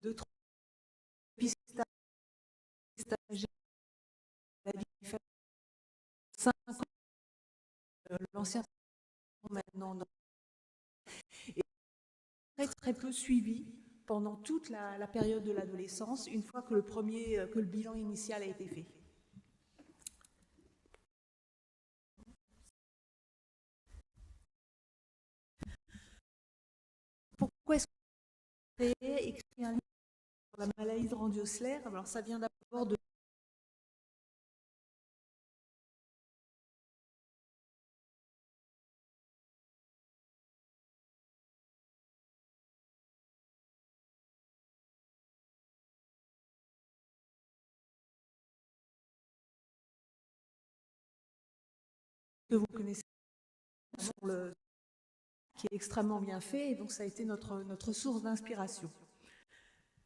de trop dépistage, la vie 5 ans, l'ancien maintenant, et très très peu suivi pendant toute la période de l'adolescence, une fois que le bilan initial a été fait. Pourquoi est-ce qu'on a écrit un livre sur la maladie de Randy-Osler? Alors ça vient d'abord de que vous connaissez sur le, qui est extrêmement bien fait, et donc ça a été notre source d'inspiration.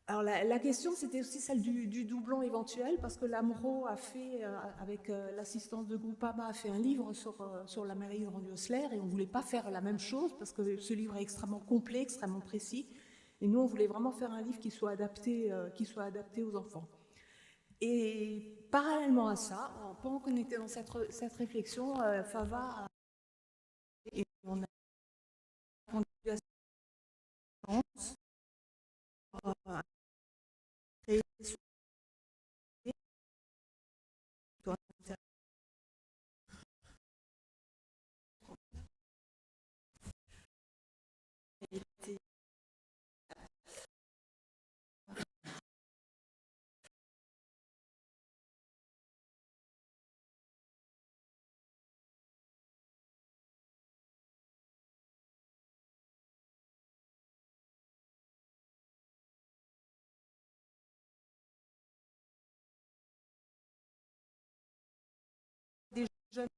Alors la question, c'était aussi celle du doublon éventuel, parce que l'AMRO a fait, avec l'assistance de Groupama, a fait un livre sur la maladie de Randy-Osler, et on ne voulait pas faire la même chose, parce que ce livre est extrêmement complet, extrêmement précis, et nous, on voulait vraiment faire un livre qui soit adapté aux enfants. Et parallèlement à ça, pendant qu'on était dans cette réflexion, Fava et on a répondu à cette créer des jeunes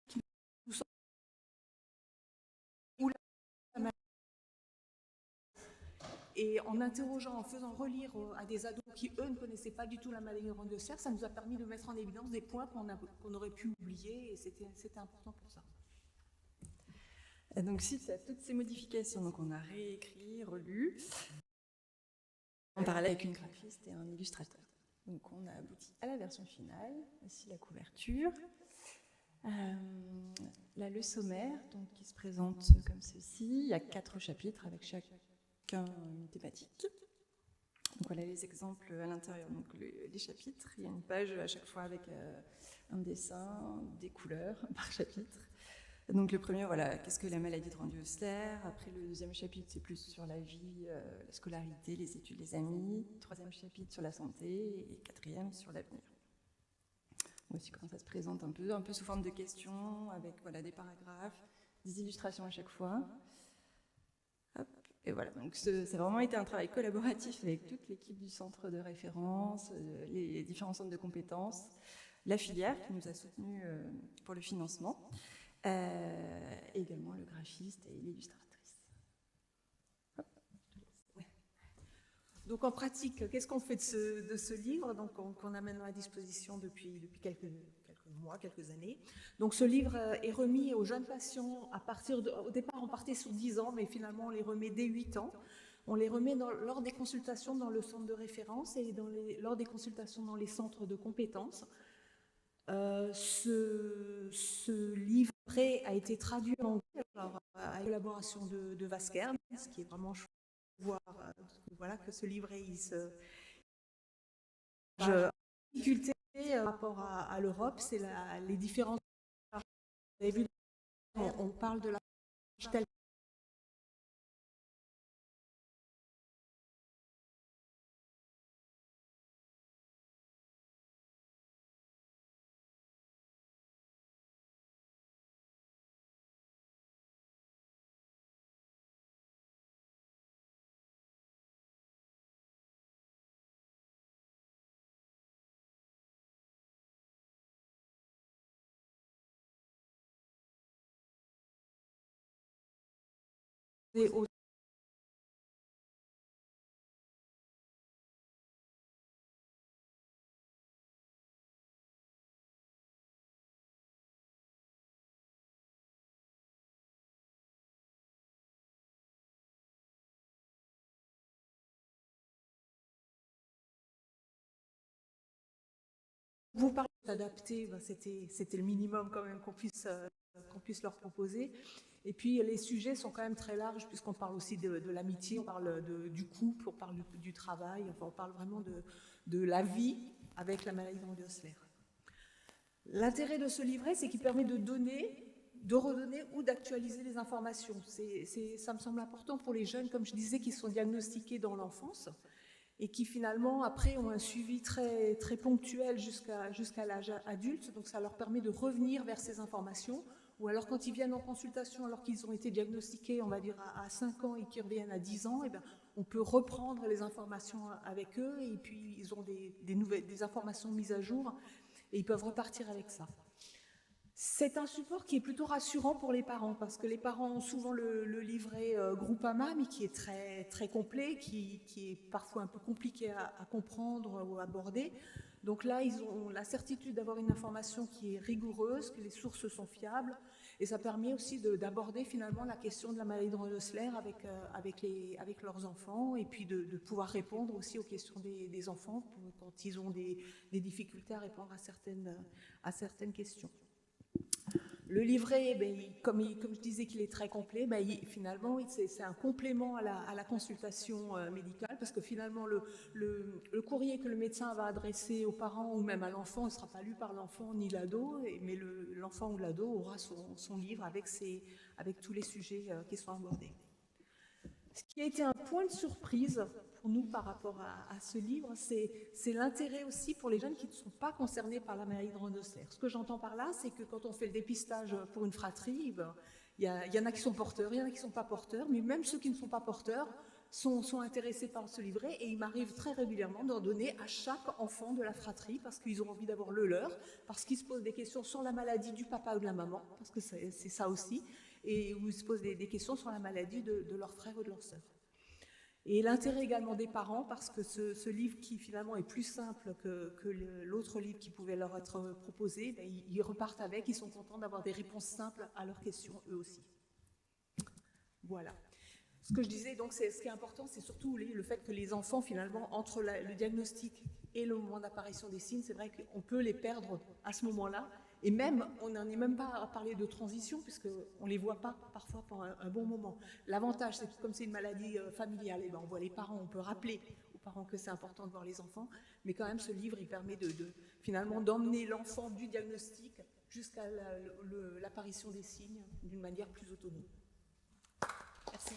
qui nous sont ou la maladie. Et en interrogeant, en faisant relire à des ados qui, eux, ne connaissaient pas du tout la maladie de Randy-Osler, ça nous a permis de mettre en évidence des points qu'on aurait pu oublier, et c'était important pour ça. Et donc, suite à toutes ces modifications, donc on a réécrit, relu, en parallèle avec une graphiste et un illustrateur. Donc, on a abouti à la version finale, ici la couverture. Là, le sommaire, donc, qui se présente comme ceci. Il y a 4 chapitres avec chacun une thématique. Donc, voilà les exemples à l'intérieur. Donc, les chapitres, il y a une page à chaque fois avec un dessin, des couleurs par chapitre. Donc le premier, voilà, qu'est-ce que la maladie de Randy-Osler? Après, le deuxième chapitre, c'est plus sur la vie, la scolarité, les études, les amis. Troisième chapitre sur la santé et quatrième sur l'avenir. Voici comment ça se présente un peu sous forme de questions, avec voilà, des paragraphes, des illustrations à chaque fois. Hop. Et voilà, donc ça a vraiment été un travail collaboratif avec toute l'équipe du centre de référence, les différents centres de compétences, la filière qui nous a soutenus pour le financement. Également le graphiste et l'illustratrice. Ouais. Donc en pratique, qu'est-ce qu'on fait de ce livre, donc qu'on a maintenant à disposition depuis quelques mois, quelques années. Donc ce livre est remis aux jeunes patients au départ on partait sur 10 ans, mais finalement on les remet dès 8 ans. On les remet lors des consultations dans le centre de référence et lors des consultations dans les centres de compétences. Ce livret a été traduit en anglais à la collaboration de Vasker, ce qui est vraiment chouette de voir voilà, que ce livret la difficulté par rapport à l'Europe, c'est les différences. Vous avez vu, on parle de la telle aux vous parlez d'adapter, ben c'était le minimum quand même qu'on puisse leur proposer. Et puis les sujets sont quand même très larges puisqu'on parle aussi de l'amitié, on parle du couple, on parle du travail, enfin on parle vraiment de la vie avec la maladie de Osler. L'intérêt de ce livret, c'est qu'il permet de donner, de redonner ou d'actualiser les informations. Ça me semble important pour les jeunes, comme je disais, qui sont diagnostiqués dans l'enfance et qui finalement, après, ont un suivi très, très ponctuel jusqu'à l'âge adulte. Donc ça leur permet de revenir vers ces informations. Ou alors quand ils viennent en consultation, alors qu'ils ont été diagnostiqués, on va dire, à 5 ans et qu'ils reviennent à 10 ans, eh bien, on peut reprendre les informations avec eux et puis ils ont des informations mises à jour et ils peuvent repartir avec ça. C'est un support qui est plutôt rassurant pour les parents parce que les parents ont souvent le livret Groupama, mais qui est très, très complet, qui est parfois un peu compliqué à comprendre ou à aborder. Donc là, ils ont la certitude d'avoir une information qui est rigoureuse, que les sources sont fiables, et ça permet aussi d'aborder finalement la question de la maladie de Osler avec leurs enfants, et puis de pouvoir répondre aussi aux questions des enfants quand ils ont des difficultés à répondre à certaines questions. Le livret, comme je disais qu'il est très complet, finalement c'est un complément à la consultation médicale parce que finalement le courrier que le médecin va adresser aux parents ou même à l'enfant ne sera pas lu par l'enfant ni l'ado, mais l'enfant ou l'ado aura son livre avec tous les sujets qui sont abordés. Ce qui a été un point de surprise pour nous par rapport à ce livre, c'est l'intérêt aussi pour les jeunes qui ne sont pas concernés par la maladie de Osler. Ce que j'entends par là, c'est que quand on fait le dépistage pour une fratrie, il y en a qui sont porteurs, il y en a qui ne sont pas porteurs, mais même ceux qui ne sont pas porteurs sont intéressés par ce livret et il m'arrive très régulièrement d'en donner à chaque enfant de la fratrie parce qu'ils ont envie d'avoir le leur, parce qu'ils se posent des questions sur la maladie du papa ou de la maman, parce que c'est ça aussi, et où ils se posent des questions sur la maladie de leur frère ou de leur sœur. Et l'intérêt également des parents, parce que ce livre qui finalement est plus simple que l'autre livre qui pouvait leur être proposé, ils repartent avec, ils sont contents d'avoir des réponses simples à leurs questions eux aussi. Voilà. Ce que je disais, donc, ce qui est important, c'est surtout le fait que les enfants, finalement, entre le diagnostic et le moment d'apparition des signes, c'est vrai qu'on peut les perdre à ce moment-là. Et même, on n'en est même pas à parler de transition, puisqu'on ne les voit pas parfois pendant un bon moment. L'avantage, c'est que comme c'est une maladie familiale, on voit les parents, on peut rappeler aux parents que c'est important de voir les enfants, mais quand même, ce livre, il permet finalement d'emmener l'enfant du diagnostic jusqu'à l'apparition des signes d'une manière plus autonome. Merci.